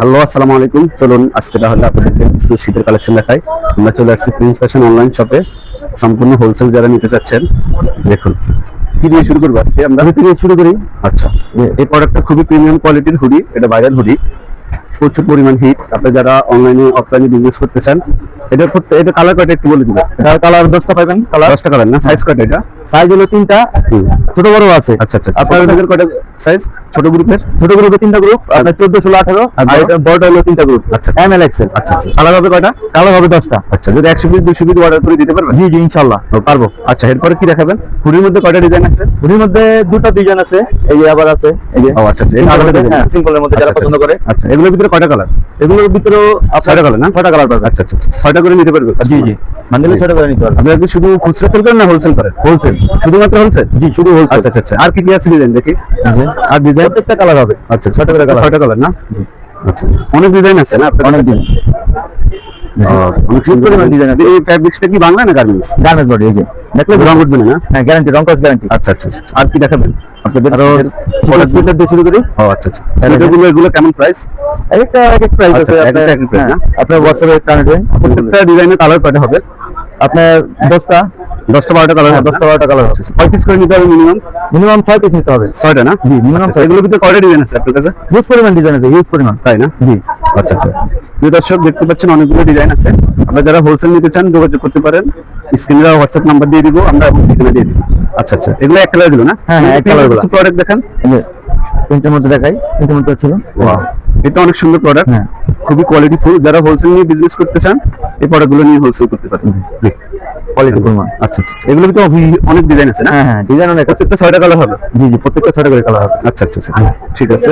Hello, আসসালামু আলাইকুম। চলুন আজকে তাহলে আপনাদেরকে কিছু শীতের কালেকশন দেখাই। আমরা চলে আসছি প্রিন্স ফ্যাশন অনলাইন শপে। সম্পূর্ণ হোলসেল যারা নিতে চাচ্ছেন, দেখুন কি দিয়ে শুরু করবো আজকে। আমরা থেকে শুরু করি। আচ্ছা, এই প্রোডাক্টটা খুবই প্রিমিয়াম কোয়ালিটির হুডি, এটা ভাইরাল হুডি, প্রচুর পরিমাণ হিট। আপনি যারা অনলাইনে অফলাইনে বিজনেস করতে চান, এটা কালার কয়টা একটু বলে দিবেন। এটা কালার 10টা পাবেন। কালার 10টা কালার না? সাইজ কয়টা? এটা সাইজ হলো 3টা, ছোট বড় আছে। আচ্ছা আচ্ছা, আপনাদের কয়টা সাইজ? ছোট গ্রুপে 3টা গ্রুপ, আপনার 14, 16, 18, আর এটা বড়টা হলো 3টা গ্রুপ। আচ্ছা, এম এল এক্সেল। আচ্ছা আচ্ছা, কালার হবে কয়টা? কালার হবে 10টা। আচ্ছা, যদি 100 পিস 200 পিস অর্ডার করে দিতে পারবেন? জি জি, ইনশাআল্লাহ পারবো। আচ্ছা, এরপরে কি দেখাবেন? হুডির মধ্যে কয়টা ডিজাইন আছে? হুডির মধ্যে দুটো ডিজাইন আছে, এই যে আবার আছে, এই যে। ও আচ্ছা আচ্ছা, হ্যাঁ, সিম্পলের মধ্যে যারা পছন্দ করে। আচ্ছা, এগুলোর ভিতরে কয়টা কালার? এগুলোর ভিতরে 6টা কালার না? 6টা কালার পাবে। আচ্ছা আচ্ছা, 6টা করে নিতে পারবে? জি জি, বান্ডেলে 6টা করে নিতে পারবে। আপনারা কি শুধু খুচরা সেল করেন না হোলসেল করেন? হোলসেল, শুধুমাত্র হোলসেল? জি, শুধু হোলসেল। আচ্ছা আচ্ছা, আর কি কি আছে ডিজাইন দেখি? আর ডিজাইন প্রত্যেকটা কালার হবে। আচ্ছা, 6টা করে কালার। 6টা কালার না? আচ্ছা, অনেক ডিজাইন আছে না আপনাদের? অনেক ডিজাইন, অনেক সুন্দর ডিজাইন আছে। এই ফ্যাব্রিক্সটা কি বাংলা না গার্মেন্টস? Garments body. এই যে দেখলে রং উঠবে না? হ্যাঁ, গ্যারান্টি, রং কস গ্যারান্টি। আচ্ছা আচ্ছা, আর কি দেখাবেন আপনাদের? আরো সুইটার দিয়ে শুরু করি। ও আচ্ছা আচ্ছা, সুইটারগুলো এগুলো কেমন প্রাইস? একটা এক প্রাইস আছে, আপনার এক প্রাইস না? আপনার হোয়াটসঅ্যাপে কানেক্ট। প্রত্যেকটা ডিজাইনের কালার কয়টা হবে? আপনার 10টা 12টা কালার। 10টা 12টা কালার আছে। কয় পিস করে নিতে হবে? মিনিমাম 6 পিস নিতে হবে। 6টা না? জি, মিনিমাম 6। এগুলোর ভিতরে কয়টা ডিজাইন আছে আপনার কাছে? হিউজ পরিমাণ ডিজাইন আছে, হিউজ পরিমাণ। তাই না? জি। আচ্ছা আচ্ছা, প্রিয় দর্শক দেখতে পাচ্ছেন অনেকগুলো ডিজাইন আছে। আপনারা যারা হোলসেল নিতে চান যোগাযোগ করতে পারেন। স্ক্রিনে হোয়াটসঅ্যাপ নাম্বার দিয়ে দিব আমরা, এবং ঠিকানা দিয়ে দিব। আচ্ছা আচ্ছা, এগুলো এক কালার গুলো না? হ্যাঁ হ্যাঁ, এক কালার গুলো। প্রোডাক্ট দেখান, তিনটার মধ্যে দেখাই। তিনটার মধ্যে ছিল। ওয়াও, এটা অনেক সুন্দর প্রোডাক্ট। হ্যাঁ, খুবই কোয়ালিটিফুল। যারা হোলসেল নিয়ে বিজনেস করতে চান, এই প্রোডাক্টগুলো নিয়ে হোলসেল করতে পারেন। কোয়ালিটিফুল মাল। আচ্ছা আচ্ছা, এগুলো তো অনেক ডিজাইন আছে না? হ্যাঁ হ্যাঁ, ডিজাইন অনেক। প্রত্যেকটা 6টা কালার হবে? জি জি, প্রত্যেকটা 6টা করে কালার হবে। আচ্ছা আচ্ছা, ঠিক আছে।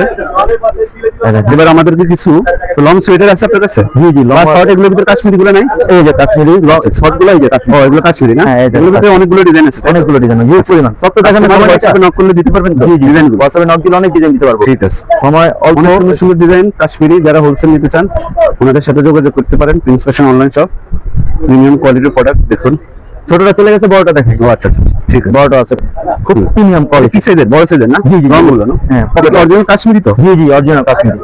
এবার আমাদেরকে কিছু লং সোয়েটার আছে আপনার কাছে? জি জি, লং শর্ট। এগুলোর ভিতরে কাশ্মীরি গুলো নাই? এই যে কাশ্মীরি শর্ট গুলো, এই যে কাশ্মীরি। ও, এগুলো কাশ্মীরি না? এগুলোর ভিতরে অনেকগুলো ডিজাইন আছে। অনেকগুলো ডিজাইন আছে, হিউজ পরিমাণ। সব তো দেখানো সময় হোয়াটসঅ্যাপে নক করলে দিতে পারবেন তো? জি জি, ডিজাইনগুলো হোয়াটসঅ্যাপে নক দিলে অনেক ডিজাইন দিতে পারবো। ঠিক আছে, সময় অল্প। সুন্দর সুন্দর ডিজাইন কাশ্মীরি। যারা হোলসেল নিতে চান ওনাদের সাথে যোগাযোগ করতে পারেন। Prince fashion online shop, premium কোয়ালিটির প্রোডাক্ট। দেখুন ছোটটা চলে গেছে, বড়টা দেখেন। ও আচ্ছা আচ্ছা, ঠিক আছে, বড়টা আছে, খুব প্রিমিয়াম কোয়ালিটি। কি সাইজের? বড় সাইজের না? জি জি, রংগুলো না? হ্যাঁ, অরিজিনাল কাশ্মীরি তো? জি জি, অরিজিনাল কাশ্মীরি।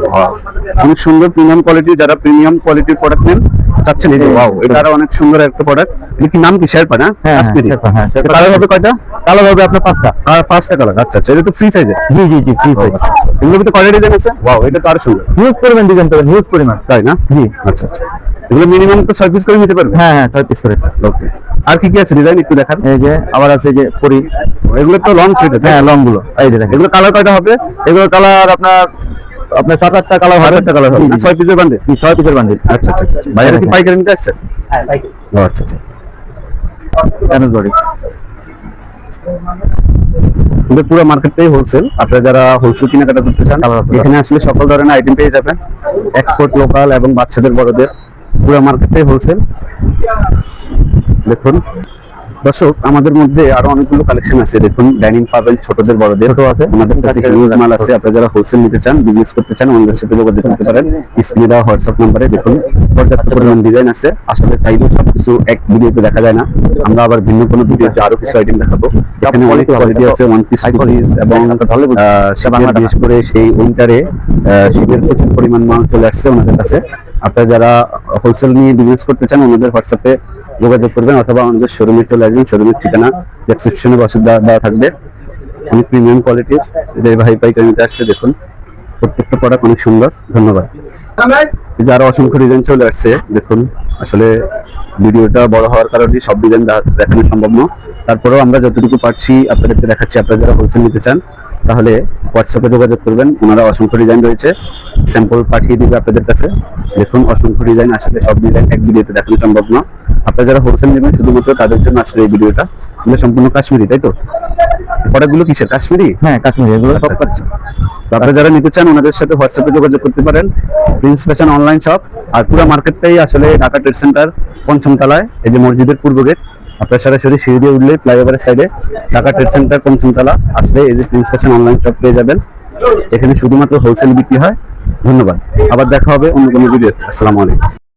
অনেক সুন্দর প্রিমিয়াম কোয়ালিটি। যারা প্রিমিয়াম কোয়ালিটির প্রোডাক্ট নেন চাচ্ছেন, এই যে ওয়াও, এটা আরো অনেক সুন্দর একটা প্রোডাক্ট। এটা কি নাম কি? শেরপা না? কাশ্মীরি। হ্যাঁ, কালার হবে কয়টা? কালার হবে আপনার 5টা। আর 5টা কালার। আচ্ছা আচ্ছা, এটা তো ফ্রি সাইজে? জি জি জি, ফ্রি সাইজ। এগুলোর ভিতরে কয়টা ডিজাইন আছে? ওয়াও, এটা তো আরো সুন্দর। হিউজ পরিমাণ ডিজাইন পাবেন, হিউজ পরিমাণ। তাই না? জি। আচ্ছা আচ্ছা, এগুলো মিনিমাম তো 6 পিস করে নিতে পারবে? হ্যাঁ হ্যাঁ, 6 পিস করে। ওকে, আর কি কি আছে ডিজাইন একটু দেখান। এই যে আবার আছে, যে পরি। এগুলো তো লং সোয়েটার? হ্যাঁ, লং গুলো। এই যে দেখেন, এগুলো কালার কয়টা হবে? এগুলো কালার আপনার 7-8টা কালার হবে। 7টা কালার হবে। 6 পিসের বান্ডেল? 6 পিসের বান্ডেল। আচ্ছা আচ্ছা, বাইরে কি পাইকারি নিতে আসছে? হ্যাঁ, পাইকারি। ও আচ্ছা আচ্ছা, কেন বডি কিন্তু পুরো মার্কেটটাই হোলসেল। আপনারা যারা হোলসেল কেনাকাটা করতে চান এখানে আসলে সকল ধরনের আইটেম পেয়ে যাবেন। এক্সপোর্ট, লোকাল এবং বাচ্চাদের, বড়দের, পুরো মার্কেটটাই হোলসেল। দেখুন দর্শক, আমাদের মধ্যে আরো অনেকগুলো কালেকশন আছে। দেখুন ডাইনিং পাবেন, ছোটদের বড়দের ছোট আছে। আমাদের কাছে হিউজ মাল আছে। আপনারা যারা হোলসেল নিতে চান, বিজনেস করতে চান, আমাদের সাথে যোগাযোগ করতে পারেন। স্ক্রিনে দেওয়া হোয়াটসঅ্যাপ নম্বরে। দেখুন পর্যাপ্ত পরিমাণ ডিজাইন আছে। আসলে চাইলেও সবকিছু এক ভিডিওতে দেখা যায় না। আমরা আবার ভিন্ন কোনো ভিডিওতে আরো কিছু আইটেম দেখাবো। এখানে অনেক কোয়ালিটি আছে, ওয়ান পিস, টু পিস, এবং বিশেষ করে সেই উইন্টারে শীতের প্রচুর পরিমাণ মাল চলে আসছে ওনাদের কাছে। আপনারা যারা হোলসেল নিয়ে বিজনেস করতে চান ওনাদের হোয়াটসঅ্যাপে যোগাযোগ করবেন, অথবা আমাদের শোরুমে চলে আসবেন। শোরুমের ঠিকানা ডেসক্রিপশনে বসে দেওয়া থাকবে। অনেক প্রিমিয়াম কোয়ালিটির যে ভাই পাইকারি নিতে আসছে। দেখুন প্রত্যেকটা প্রোডাক্ট অনেক সুন্দর। ধন্যবাদ। যারা অসংখ্য ডিজাইন চলে আসছে, দেখুন আসলে ভিডিওটা বড় হওয়ার কারণে সব ডিজাইন দেখানো সম্ভব নয়। তারপরেও আমরা যতটুকু পারছি আপনাদেরকে দেখাচ্ছি। আপনারা যারা হোলসেল নিতে চান তাহলে হোয়াটসঅ্যাপে যোগাযোগ করবেন। ওনারা অসংখ্য ডিজাইন রয়েছে, স্যাম্পল পাঠিয়ে দিবে আপনাদের কাছে। দেখুন অসংখ্য ডিজাইন। আসলে সব ডিজাইন এক ভিডিওতে দেখানো সম্ভব না। আপনারা যারা হোলসেল নেবেন শুধুমাত্র তাদের জন্য আজকে এই ভিডিওটা। আমরা সম্পূর্ণ কাশ্মীরি, তাই তো? প্রোডাক্টগুলো কিসের? কাশ্মীরি? হ্যাঁ, কাশ্মীরি। এগুলো সব কাশ্মীরি। আপনারা যারা নিতে চান ওনাদের সাথে হোয়াটসঅ্যাপে যোগাযোগ করতে পারেন। Prince fashion online shop. আর পুরো মার্কেটটাই আসলে ঢাকা ট্রেড সেন্টার 5ম তলায়, এই যে মসজিদের পূর্ব গেট। আপনার সরাসরি সিঁড়ি দিয়ে উঠলে ফ্লাইওভারের সাইডে ঢাকা ট্রেড সেন্টার 5ম তলা আসলে এই যে প্রিন্স ফ্যাশন অনলাইন শপ পেয়ে যাবেন। এখানে শুধুমাত্র হোলসেল বিক্রি হয়। ধন্যবাদ। আবার দেখা হবে অন্য কোনো ভিডিওতে। আসসালামু আলাইকুম।